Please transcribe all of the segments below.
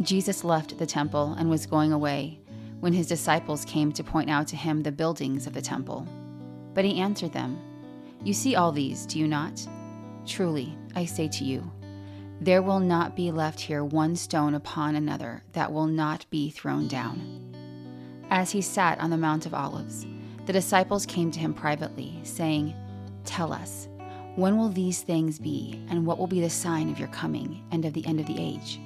Jesus left the temple and was going away when his disciples came to point out to him the buildings of the temple. But he answered them, "You see all these, do you not? Truly, I say to you, there will not be left here one stone upon another that will not be thrown down." As he sat on the Mount of Olives, the disciples came to him privately, saying, "Tell us, when will these things be, and what will be the sign of your coming and of the end of the age?"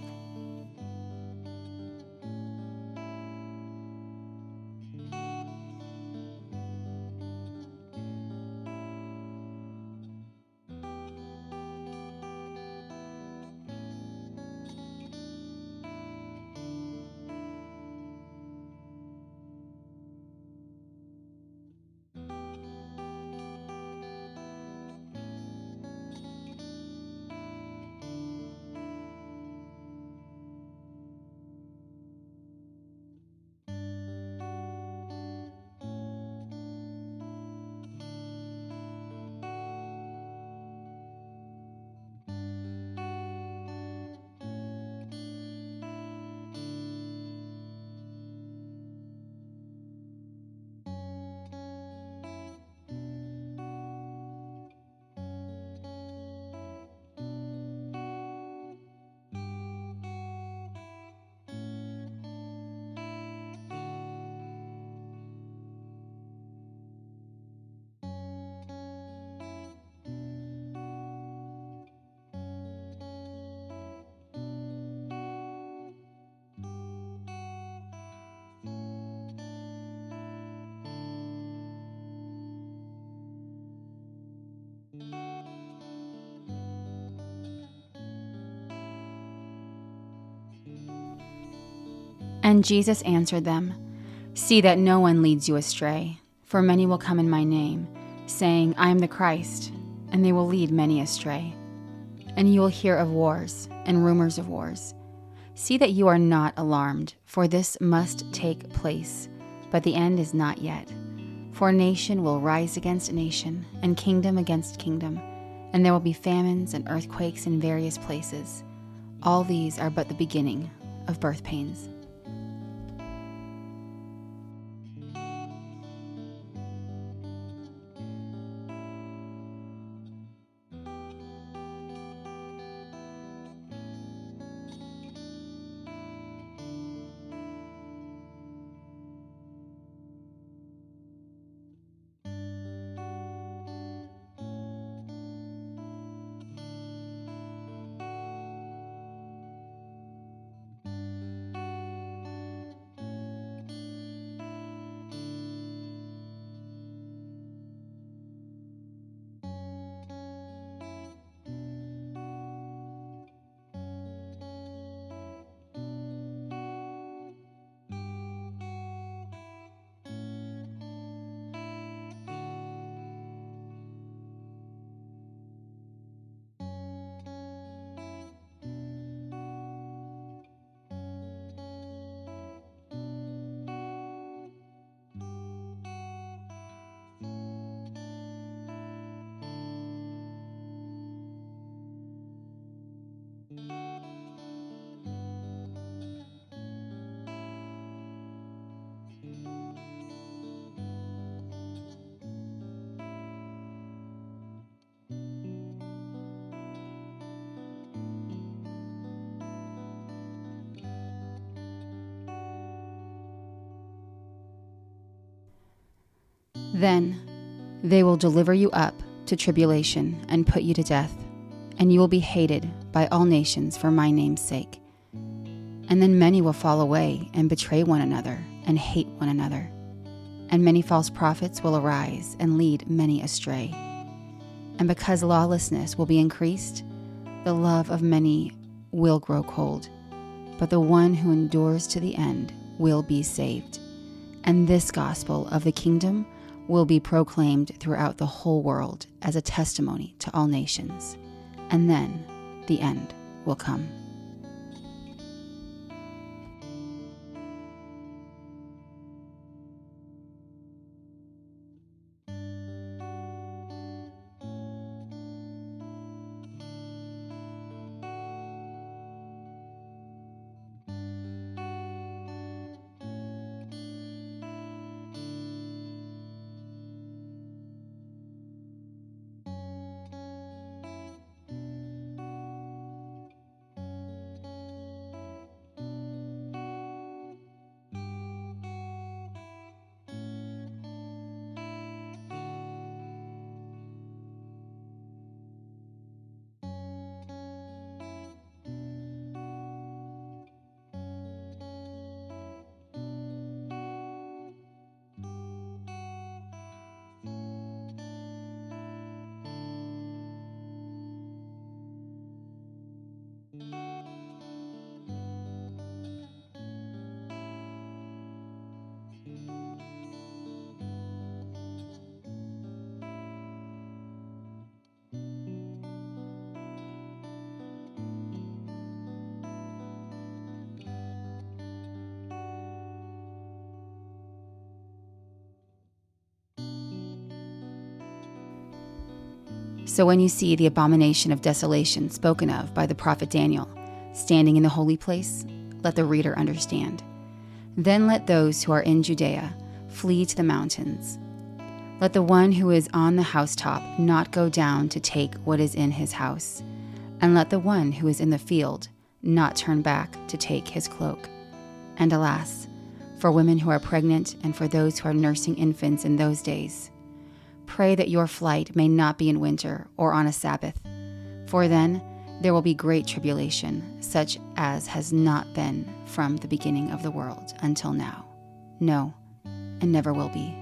And Jesus answered them, "See that no one leads you astray, for many will come in my name, saying, 'I am the Christ,' and they will lead many astray. And you will hear of wars and rumors of wars. See that you are not alarmed, for this must take place, but the end is not yet. For nation will rise against nation, and kingdom against kingdom, and there will be famines and earthquakes in various places. All these are but the beginning of birth pains." Then they will deliver you up to tribulation and put you to death, and you will be hated by all nations for my name's sake. And then many will fall away and betray one another and hate one another. And many false prophets will arise and lead many astray. And because lawlessness will be increased, the love of many will grow cold. But the one who endures to the end will be saved. And this gospel of the kingdom will be proclaimed throughout the whole world as a testimony to all nations. And then the end will come. So when you see the abomination of desolation spoken of by the prophet Daniel, standing in the holy place, let the reader understand. Then let those who are in Judea flee to the mountains. Let the one who is on the housetop not go down to take what is in his house, and let the one who is in the field not turn back to take his cloak. And alas, for women who are pregnant and for those who are nursing infants in those days, pray that your flight may not be in winter or on a Sabbath, for then there will be great tribulation, such as has not been from the beginning of the world until now. No, and never will be.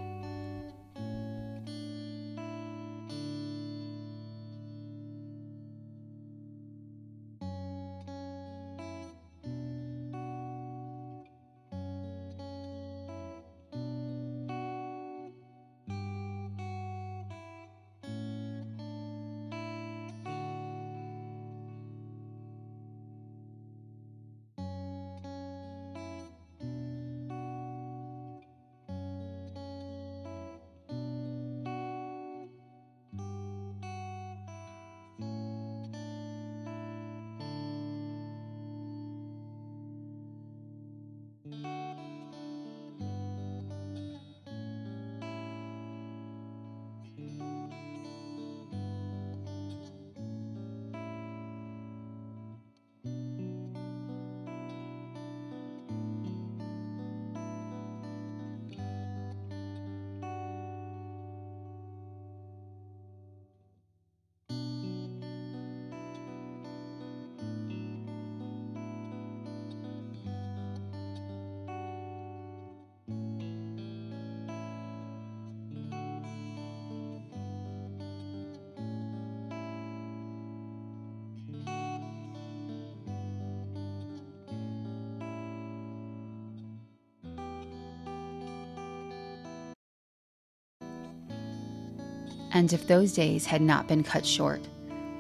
And if those days had not been cut short,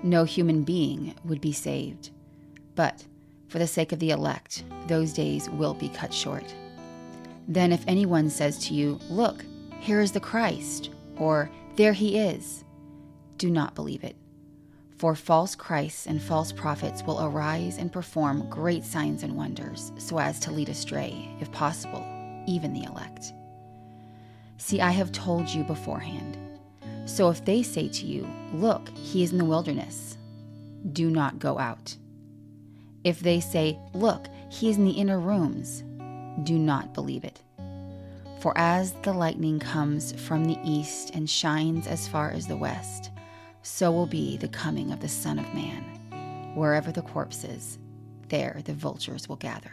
no human being would be saved. But for the sake of the elect, those days will be cut short. Then if anyone says to you, "Look, here is the Christ," or "There he is," do not believe it. For false Christs and false prophets will arise and perform great signs and wonders, so as to lead astray, if possible, even the elect. See, I have told you beforehand. So if they say to you, "Look, he is in the wilderness," do not go out. If they say, "Look, he is in the inner rooms," do not believe it. For as the lightning comes from the east and shines as far as the west, so will be the coming of the Son of Man. Wherever the corpse is, there the vultures will gather.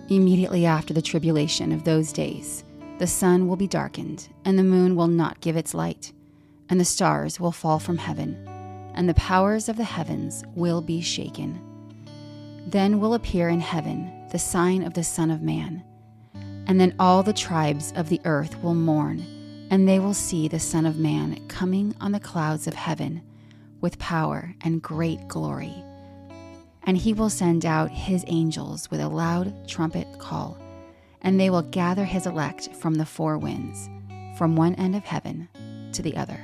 Immediately after the tribulation of those days, the sun will be darkened, and the moon will not give its light, and the stars will fall from heaven, and the powers of the heavens will be shaken. Then will appear in heaven the sign of the Son of Man, and then all the tribes of the earth will mourn, and they will see the Son of Man coming on the clouds of heaven with power and great glory. And he will send out his angels with a loud trumpet call, and they will gather his elect from the four winds, from one end of heaven to the other.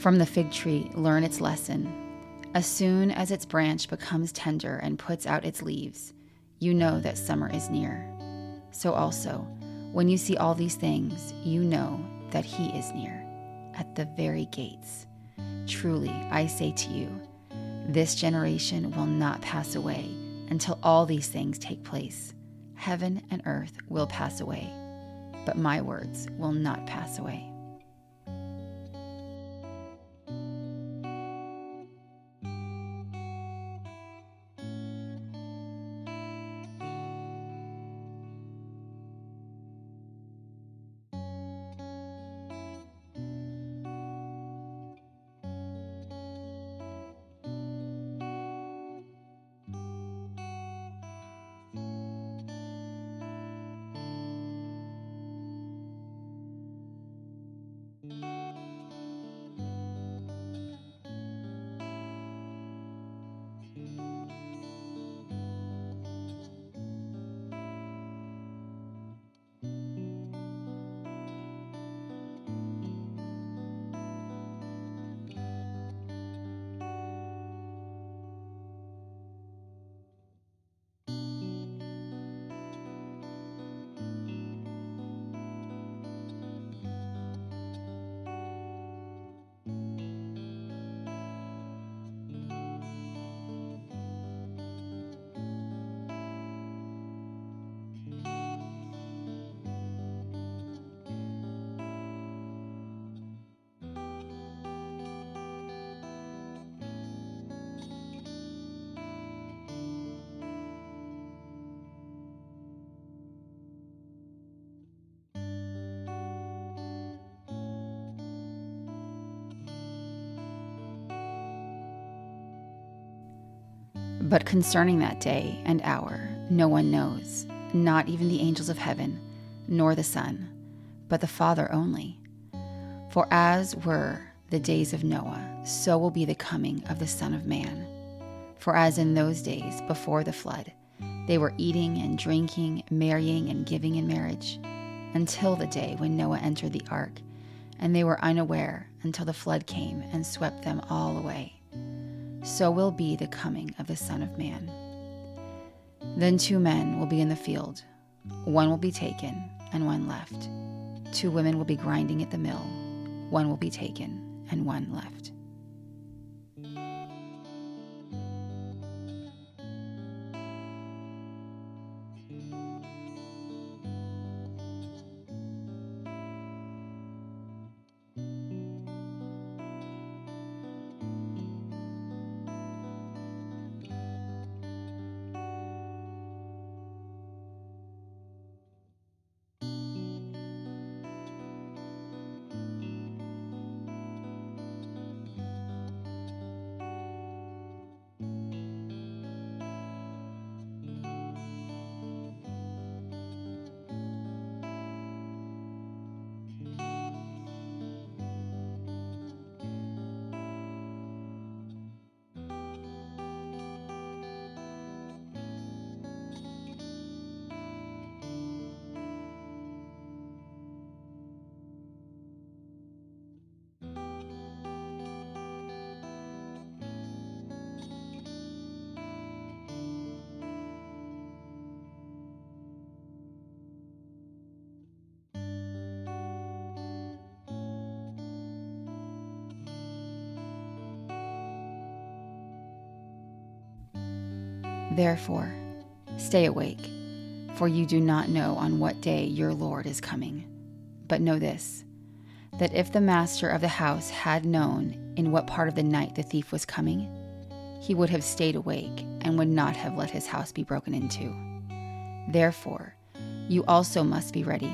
From the fig tree, learn its lesson. As soon as its branch becomes tender and puts out its leaves, you know that summer is near. So also, when you see all these things, you know that he is near, at the very gates. Truly, I say to you, this generation will not pass away until all these things take place. Heaven and earth will pass away, but my words will not pass away. But concerning that day and hour, no one knows, not even the angels of heaven, nor the Son, but the Father only. For as were the days of Noah, so will be the coming of the Son of Man. For as in those days before the flood, they were eating and drinking, marrying and giving in marriage, until the day when Noah entered the ark, and they were unaware until the flood came and swept them all away. So will be the coming of the Son of Man. Then 2 men will be in the field. One will be taken and one left. 2 women will be grinding at the mill. One will be taken and one left. Therefore, stay awake, for you do not know on what day your Lord is coming. But know this, that if the master of the house had known in what part of the night the thief was coming, he would have stayed awake and would not have let his house be broken into. Therefore, you also must be ready,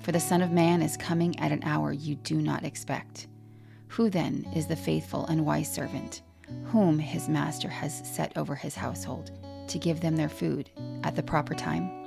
for the Son of Man is coming at an hour you do not expect. Who then is the faithful and wise servant, whom his master has set over his household, to give them their food at the proper time?